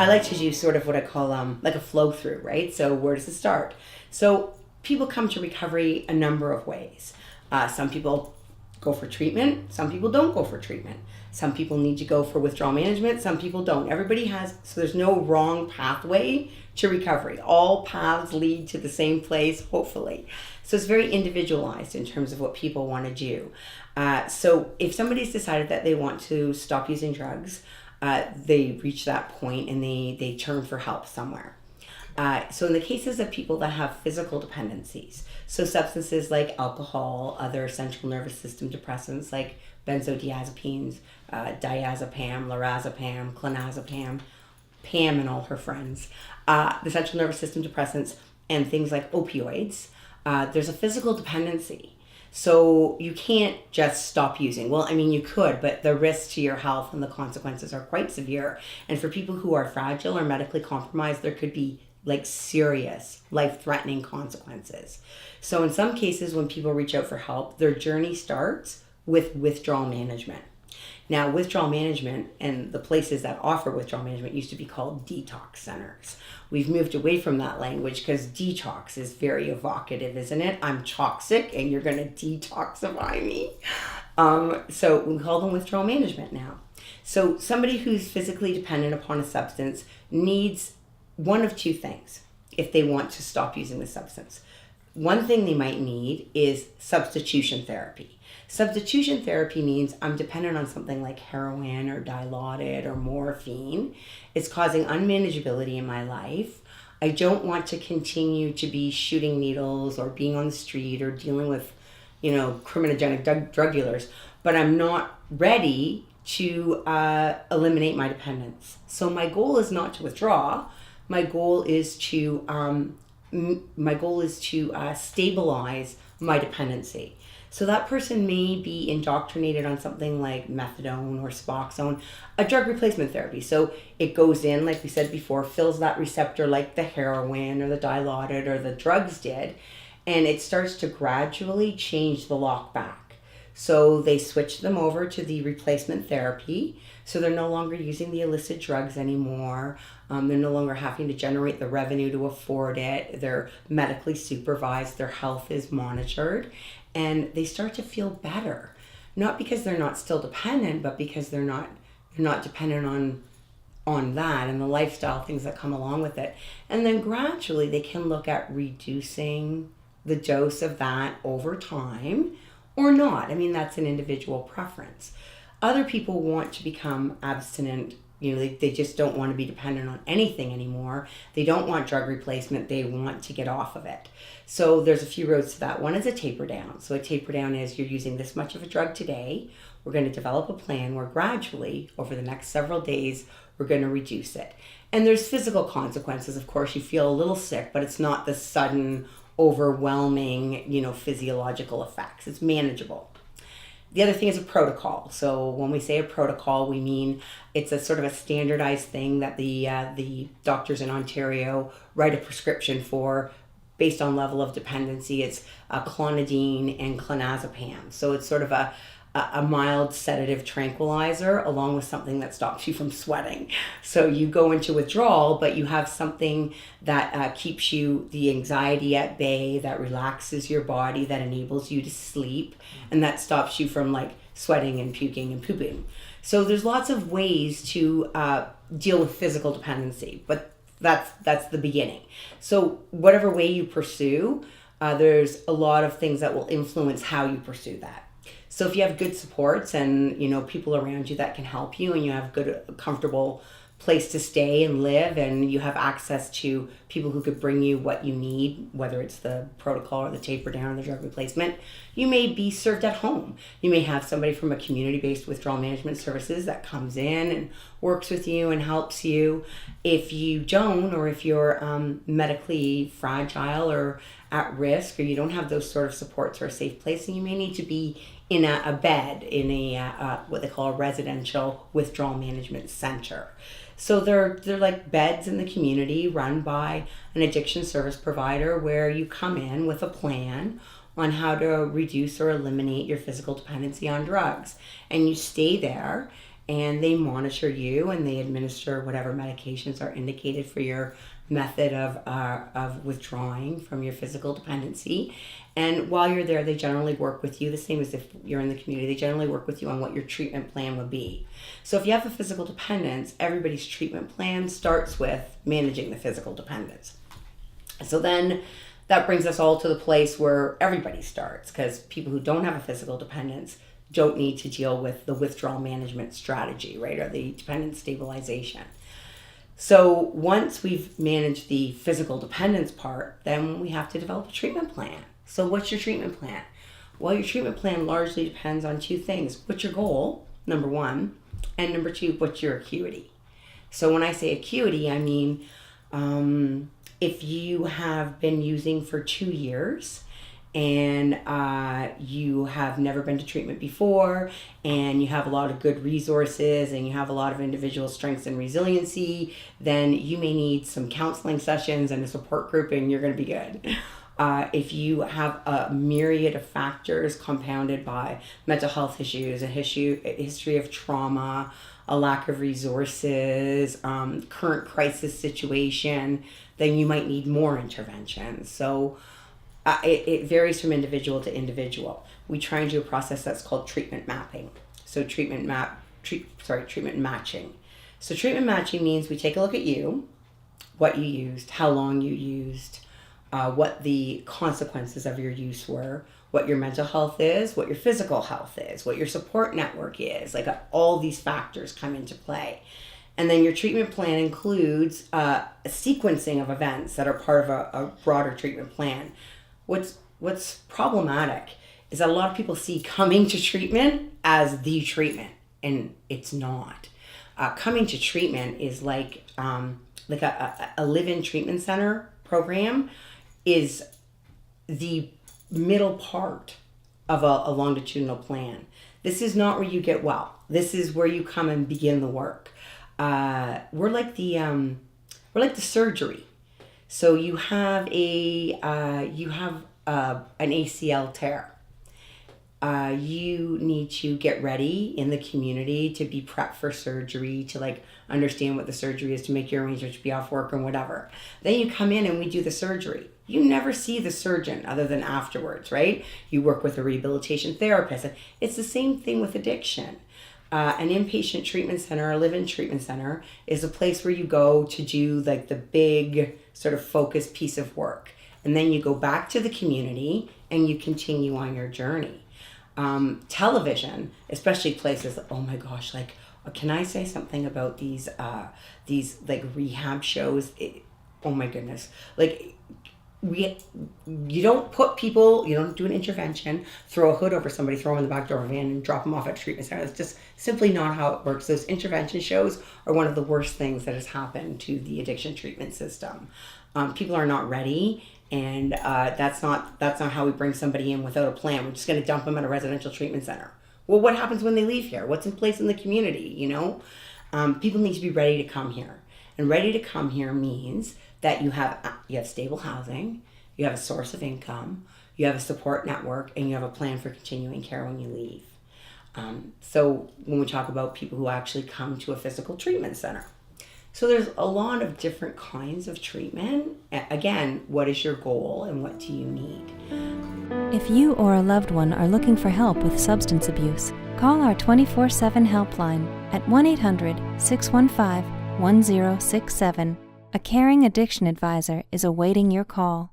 I like to do sort of what I call like a flow through, right? So where does it start? So people come to recovery a number of ways. Some people go for treatment. Some people don't go for treatment. Some people need to go for withdrawal management. Some people don't. Everybody has, so there's no wrong pathway to recovery. All paths lead to the same place, hopefully. So it's very individualized in terms of what people want to do. So if somebody's decided that they want to stop using drugs, they reach that point and they turn for help somewhere. So in the cases of people that have physical dependencies, so substances like alcohol, other central nervous system depressants like benzodiazepines, diazepam, lorazepam, clonazepam, Pam and all her friends, the central nervous system depressants, and things like opioids, there's a physical dependency. So you can't just stop using. Well, I mean, you could, but the risks to your health and the consequences are quite severe. And for people who are fragile or medically compromised, there could be like serious life-threatening consequences. So in some cases, when people reach out for help, their journey starts with withdrawal management. Now, withdrawal management and the places that offer withdrawal management used to be called detox centers. We've moved away from that language because detox is very evocative, isn't it? I'm toxic and you're going to detoxify me. So we call them withdrawal management now. So somebody who's physically dependent upon a substance needs one of two things if they want to stop using the substance. One thing they might need is substitution therapy. Substitution therapy means I'm dependent on something like heroin or Dilaudid or morphine. It's causing unmanageability in my life. I don't want to continue to be shooting needles or being on the street or dealing with, criminogenic drug dealers, but I'm not ready to eliminate my dependence. So my goal is not to withdraw. My goal is to stabilize my dependency. So that person may be indoctrinated on something like methadone or Suboxone, a drug replacement therapy. So it goes in, like we said before, fills that receptor like the heroin or the Dilaudid or the drugs did, and it starts to gradually change the lock back. So they switch them over to the replacement therapy. So they're no longer using the illicit drugs anymore. They're no longer having to generate the revenue to afford it. They're medically supervised. Their health is monitored. And they start to feel better. Not because they're not still dependent, but because they're not dependent on that and the lifestyle things that come along with it. And then gradually they can look at reducing the dose of that over time or not. I mean, that's an individual preference. Other people want to become abstinent. They just don't want to be dependent on anything anymore. They don't want drug replacement. They want to get off of it. So there's a few roads to that. One is a taper down. So a taper down is you're using this much of a drug today. We're going to develop a plan where gradually, over the next several days, we're going to reduce it. And there's physical consequences. Of course, you feel a little sick, but it's not the sudden, overwhelming, physiological effects. It's manageable. The other thing is a protocol. So when we say a protocol, we mean it's a sort of a standardized thing that the doctors in Ontario write a prescription for based on level of dependency. It's clonidine and clonazepam. So it's sort of a mild sedative tranquilizer along with something that stops you from sweating. So you go into withdrawal, but you have something that keeps the anxiety at bay, that relaxes your body, that enables you to sleep, and that stops you from like sweating and puking and pooping. So there's lots of ways to deal with physical dependency, but that's the beginning. So whatever way you pursue, there's a lot of things that will influence how you pursue that. So if you have good supports and people around you that can help you, and you have good, comfortable place to stay and live, and you have access to people who could bring you what you need, whether it's the protocol or the taper down or the drug replacement, you may be served at home. You may have somebody from a community-based withdrawal management services that comes in and works with you and helps you. If you don't, or if you're medically fragile or at risk, or you don't have those sort of supports or a safe place, then you may need to be in a bed in a what they call a residential withdrawal management center. So they're like beds in the community run by an addiction service provider, where you come in with a plan on how to reduce or eliminate your physical dependency on drugs, and you stay there, and they monitor you and they administer whatever medications are indicated for your method of withdrawing from your physical dependency. And while you're there, they generally work with you, the same as if you're in the community, they generally work with you on what your treatment plan would be. So if you have a physical dependence, everybody's treatment plan starts with managing the physical dependence. So then that brings us all to the place where everybody starts, because people who don't have a physical dependence don't need to deal with the withdrawal management strategy, right, or the dependence stabilization. So once we've managed the physical dependence part, then we have to develop a treatment plan. So what's your treatment plan? Well, your treatment plan largely depends on two things. What's your goal, number one, and number two, what's your acuity? So when I say acuity, I mean if you have been using for 2 years and you have never been to treatment before, and you have a lot of good resources, and you have a lot of individual strengths and resiliency, then you may need some counseling sessions and a support group, and you're going to be good. If you have a myriad of factors compounded by mental health issues, a history of trauma, a lack of resources, current crisis situation, then you might need more intervention. So it varies from individual to individual. We try and do a process that's called treatment mapping. So treatment matching. So treatment matching means we take a look at you, what you used, how long you used, what the consequences of your use were, what your mental health is, what your physical health is, what your support network is. Like all these factors come into play. And then your treatment plan includes a sequencing of events that are part of a broader treatment plan. What's problematic is that a lot of people see coming to treatment as the treatment, and it's not. Coming to treatment is like a live-in treatment center program is the middle part of a longitudinal plan. This is not where you get well. This is where you come and begin the work. We're like the surgery. So you have an ACL tear. You need to get ready in the community to be prepped for surgery, to understand what the surgery is, to make your arrangements to be off work and whatever. Then you come in and we do the surgery. You never see the surgeon other than afterwards, right? You work with a rehabilitation therapist. It's the same thing with addiction. An inpatient treatment center, a live-in treatment center, is a place where you go to do the big sort of focused piece of work. And then you go back to the community and you continue on your journey. Television, especially places, oh my gosh, can I say something about these rehab shows? Oh my goodness. You don't do an intervention, throw a hood over somebody, throw them in the back door of a van and drop them off at a treatment center. That's just simply not how it works. Those intervention shows are one of the worst things that has happened to the addiction treatment system. People are not ready, and that's not how we bring somebody in without a plan. We're just going to dump them at a residential treatment center. Well, what happens when they leave here? What's in place in the community, People need to be ready to come here. And ready to come here means that you have stable housing, you have a source of income, you have a support network, and you have a plan for continuing care when you leave. So when we talk about people who actually come to a physical treatment center, so there's a lot of different kinds of treatment. Again, what is your goal and what do you need? If you or a loved one are looking for help with substance abuse, call our 24/7 helpline at 1-800-615-1067. A caring addiction advisor is awaiting your call.